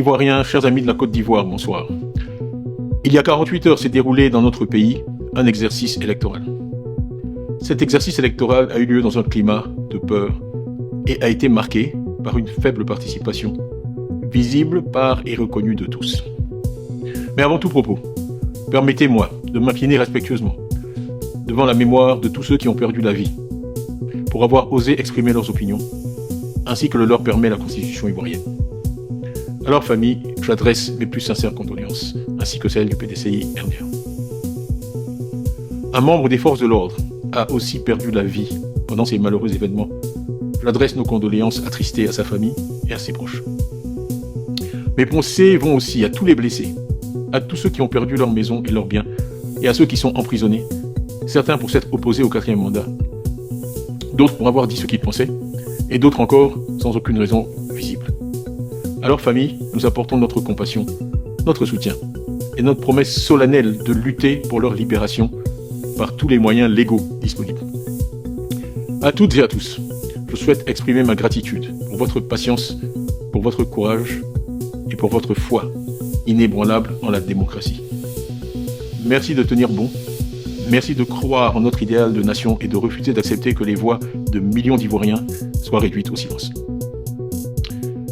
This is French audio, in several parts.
Ivoiriens, chers amis de la Côte d'Ivoire, bonsoir. Il y a 48 heures s'est déroulé dans notre pays un exercice électoral. Cet exercice électoral a eu lieu dans un climat de peur et a été marqué par une faible participation, visible par et reconnue de tous. Mais avant tout propos, permettez-moi de m'incliner respectueusement devant la mémoire de tous ceux qui ont perdu la vie pour avoir osé exprimer leurs opinions, ainsi que le leur permet la Constitution ivoirienne. À leur famille, j'adresse mes plus sincères condoléances, ainsi que celles du PDCI RDA. Un membre des forces de l'ordre a aussi perdu la vie pendant ces malheureux événements. J'adresse nos condoléances attristées à sa famille et à ses proches. Mes pensées vont aussi à tous les blessés, à tous ceux qui ont perdu leur maison et leurs biens, et à ceux qui sont emprisonnés, certains pour s'être opposés au 4e mandat, d'autres pour avoir dit ce qu'ils pensaient, et d'autres encore sans aucune raison visible. À leur famille, nous apportons notre compassion, notre soutien, et notre promesse solennelle de lutter pour leur libération par tous les moyens légaux disponibles. À toutes et à tous, je souhaite exprimer ma gratitude pour votre patience, pour votre courage et pour votre foi inébranlable en la démocratie. Merci de tenir bon, merci de croire en notre idéal de nation et de refuser d'accepter que les voix de millions d'Ivoiriens soient réduites au silence.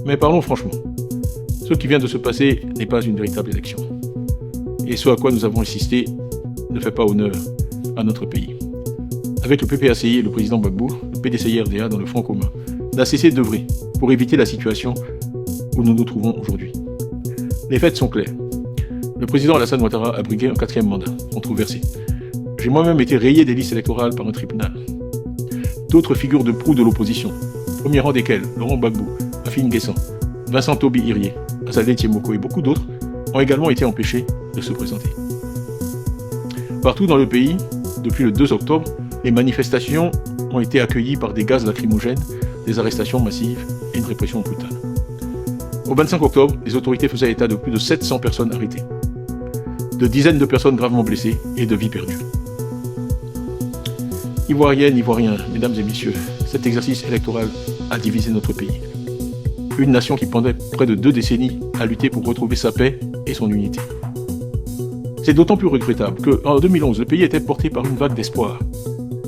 Mais parlons franchement, ce qui vient de se passer n'est pas une véritable élection. Et ce à quoi nous avons insisté ne fait pas honneur à notre pays. Avec le PPACI et le président Gbagbo, le PDCI RDA dans le front commun n'a cessé d'œuvrer pour éviter la situation où nous nous trouvons aujourd'hui. Les faits sont clairs. Le président Alassane Ouattara a brigué un 4e mandat, controversé. J'ai moi-même été rayé des listes électorales par un tribunal. D'autres figures de proue de l'opposition, au premier rang desquelles Laurent Gbagbo, Afine Guessan, Vincent Toby Irié, Assadé Tiemoko et beaucoup d'autres ont également été empêchés de se présenter. Partout dans le pays, depuis le 2 octobre, les manifestations ont été accueillies par des gaz lacrymogènes, des arrestations massives et une répression brutale. Au 25 octobre, les autorités faisaient état de plus de 700 personnes arrêtées, de dizaines de personnes gravement blessées et de vies perdues. Ivoiriennes, Ivoiriens, mesdames et messieurs, cet exercice électoral a divisé notre pays. Une nation qui pendant près de 2 décennies a lutté pour retrouver sa paix et son unité. C'est d'autant plus regrettable qu'en 2011, le pays était porté par une vague d'espoir,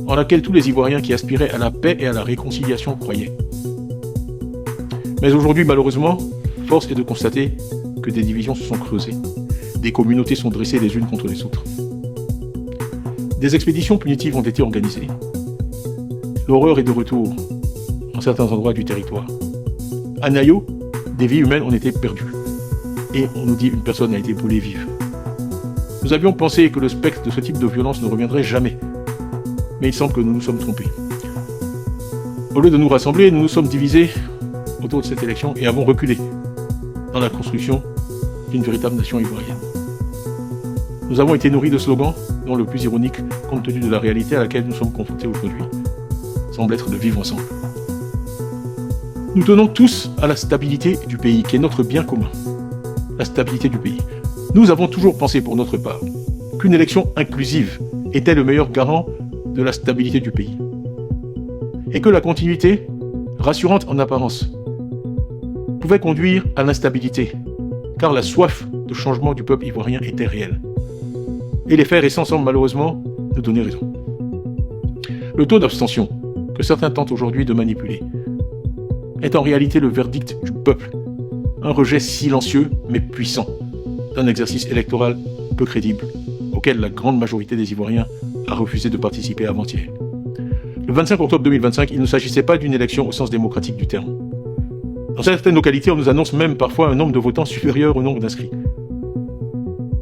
en laquelle tous les Ivoiriens qui aspiraient à la paix et à la réconciliation croyaient. Mais aujourd'hui, malheureusement, force est de constater que des divisions se sont creusées. Des communautés sont dressées les unes contre les autres. Des expéditions punitives ont été organisées. L'horreur est de retour en certains endroits du territoire. À Nayo, des vies humaines ont été perdues. Et on nous dit une personne a été brûlée vive. Nous avions pensé que le spectre de ce type de violence ne reviendrait jamais. Mais il semble que nous nous sommes trompés. Au lieu de nous rassembler, nous nous sommes divisés autour de cette élection et avons reculé dans la construction d'une véritable nation ivoirienne. Nous avons été nourris de slogans dont le plus ironique, compte tenu de la réalité à laquelle nous sommes confrontés aujourd'hui, semble être de vivre ensemble. Nous tenons tous à la stabilité du pays, qui est notre bien commun. La stabilité du pays. Nous avons toujours pensé pour notre part qu'une élection inclusive était le meilleur garant de la stabilité du pays. Et que la continuité, rassurante en apparence, pouvait conduire à l'instabilité, car la soif de changement du peuple ivoirien était réelle. Et les faits récents semblent malheureusement nous donner raison. Le taux d'abstention, que certains tentent aujourd'hui de manipuler, est en réalité le verdict du peuple, un rejet silencieux mais puissant d'un exercice électoral peu crédible, auquel la grande majorité des Ivoiriens a refusé de participer avant-hier. Le 25 octobre 2025, il ne s'agissait pas d'une élection au sens démocratique du terme. Dans certaines localités, on nous annonce même parfois un nombre de votants supérieur au nombre d'inscrits.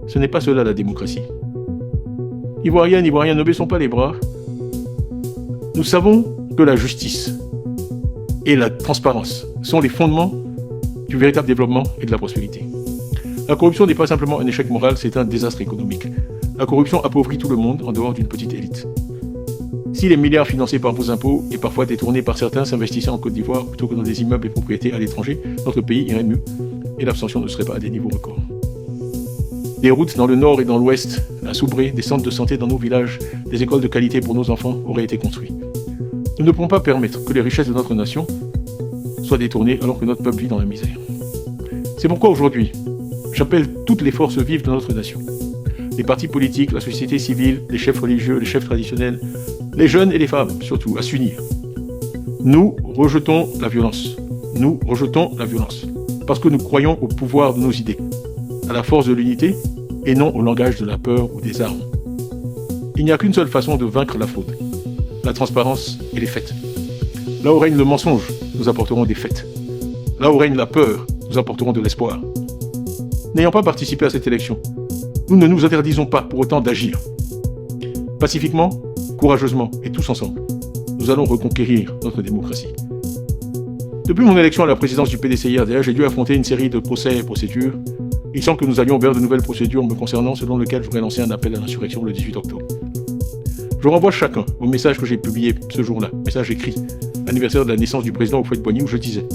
Ce n'est pas cela la démocratie. Ivoiriennes, Ivoiriens, ne baissons pas les bras. Nous savons que la justice et la transparence sont les fondements du véritable développement et de la prospérité. La corruption n'est pas simplement un échec moral, c'est un désastre économique. La corruption appauvrit tout le monde en dehors d'une petite élite. Si les milliards financés par vos impôts et parfois détournés par certains s'investissaient en Côte d'Ivoire plutôt que dans des immeubles et propriétés à l'étranger, notre pays irait mieux et l'abstention ne serait pas à des niveaux records. Des routes dans le nord et dans l'ouest, à Soubré, des centres de santé dans nos villages, des écoles de qualité pour nos enfants auraient été construits. Nous ne pouvons pas permettre que les richesses de notre nation soient détournées alors que notre peuple vit dans la misère. C'est pourquoi aujourd'hui, j'appelle toutes les forces vives de notre nation, les partis politiques, la société civile, les chefs religieux, les chefs traditionnels, les jeunes et les femmes surtout, à s'unir. Nous rejetons la violence. Nous rejetons la violence parce que nous croyons au pouvoir de nos idées, à la force de l'unité et non au langage de la peur ou des armes. Il n'y a qu'une seule façon de vaincre la fraude, la transparence et les faits. Là où règne le mensonge, nous apporterons des faits. Là où règne la peur, nous apporterons de l'espoir. N'ayant pas participé à cette élection, nous ne nous interdisons pas pour autant d'agir. Pacifiquement, courageusement et tous ensemble, nous allons reconquérir notre démocratie. Depuis mon élection à la présidence du PDCI-RDA, j'ai dû affronter une série de procès et procédures. Il semble que nous allions vers de nouvelles procédures me concernant, selon lesquelles j'aurais lancé un appel à l'insurrection le 18 octobre. Je renvoie chacun au message que j'ai publié ce jour-là, message écrit, anniversaire de la naissance du président Houphouët-Boigny, où je disais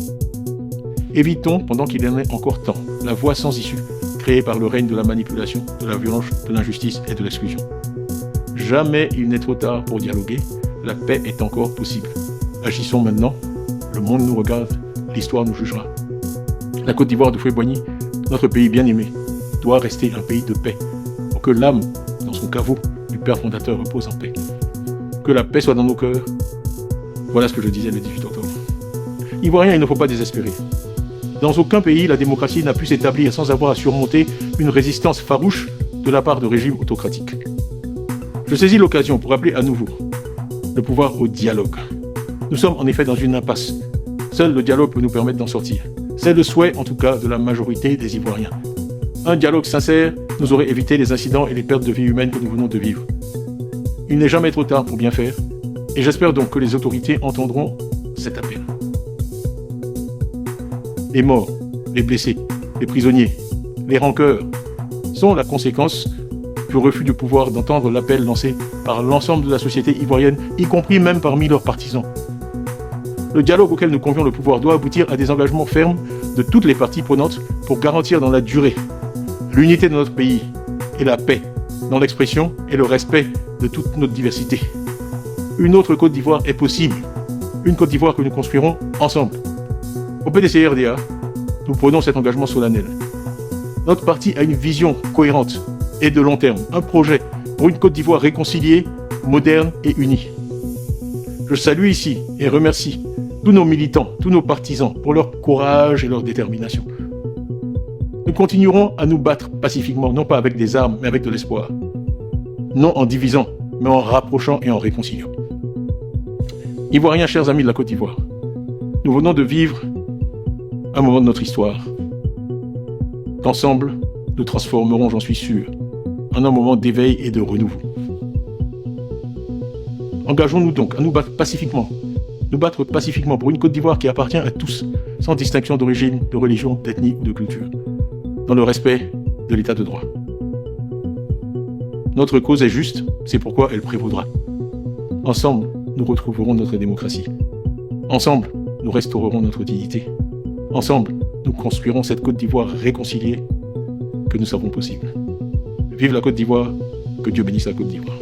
« Évitons, pendant qu'il en est encore temps, la voie sans issue, créée par le règne de la manipulation, de la violence, de l'injustice et de l'exclusion. Jamais il n'est trop tard pour dialoguer, la paix est encore possible. Agissons maintenant. Le monde nous regarde, l'histoire nous jugera. La Côte d'Ivoire de Houphouët-Boigny, notre pays bien-aimé, doit rester un pays de paix, pour que l'âme, dans son caveau, du Père fondateur repose en paix. Que la paix soit dans nos cœurs. Voilà ce que je disais le 18 octobre. Ivoiriens, il ne faut pas désespérer. Dans aucun pays, la démocratie n'a pu s'établir sans avoir à surmonter une résistance farouche de la part de régimes autocratiques. Je saisis l'occasion pour appeler à nouveau le pouvoir au dialogue. Nous sommes en effet dans une impasse. Seul le dialogue peut nous permettre d'en sortir. C'est le souhait, en tout cas, de la majorité des Ivoiriens. Un dialogue sincère nous aurait évité les incidents et les pertes de vie humaines que nous venons de vivre. Il n'est jamais trop tard pour bien faire, et j'espère donc que les autorités entendront cet appel. Les morts, les blessés, les prisonniers, les rancœurs sont la conséquence du refus du pouvoir d'entendre l'appel lancé par l'ensemble de la société ivoirienne, y compris même parmi leurs partisans. Le dialogue auquel nous convions le pouvoir doit aboutir à des engagements fermes de toutes les parties prenantes pour garantir dans la durée l'unité de notre pays et la paix dans l'expression et le respect de toute notre diversité. Une autre Côte d'Ivoire est possible, une Côte d'Ivoire que nous construirons ensemble. Au PDCI-RDA, nous prenons cet engagement solennel. Notre parti a une vision cohérente et de long terme, un projet pour une Côte d'Ivoire réconciliée, moderne et unie. Je salue ici et remercie tous nos militants, tous nos partisans pour leur courage et leur détermination. Nous continuerons à nous battre pacifiquement, non pas avec des armes, mais avec de l'espoir. Non en divisant, mais en rapprochant et en réconciliant. Ivoiriens, chers amis de la Côte d'Ivoire, nous venons de vivre un moment de notre histoire qu'ensemble, nous transformerons, j'en suis sûr, en un moment d'éveil et de renouveau. Engageons-nous donc à nous battre pacifiquement pour une Côte d'Ivoire qui appartient à tous, sans distinction d'origine, de religion, d'ethnie ou de culture, dans le respect de l'état de droit. Notre cause est juste, c'est pourquoi elle prévaudra. Ensemble, nous retrouverons notre démocratie. Ensemble, nous restaurerons notre dignité. Ensemble, nous construirons cette Côte d'Ivoire réconciliée que nous savons possible. Vive la Côte d'Ivoire, que Dieu bénisse la Côte d'Ivoire.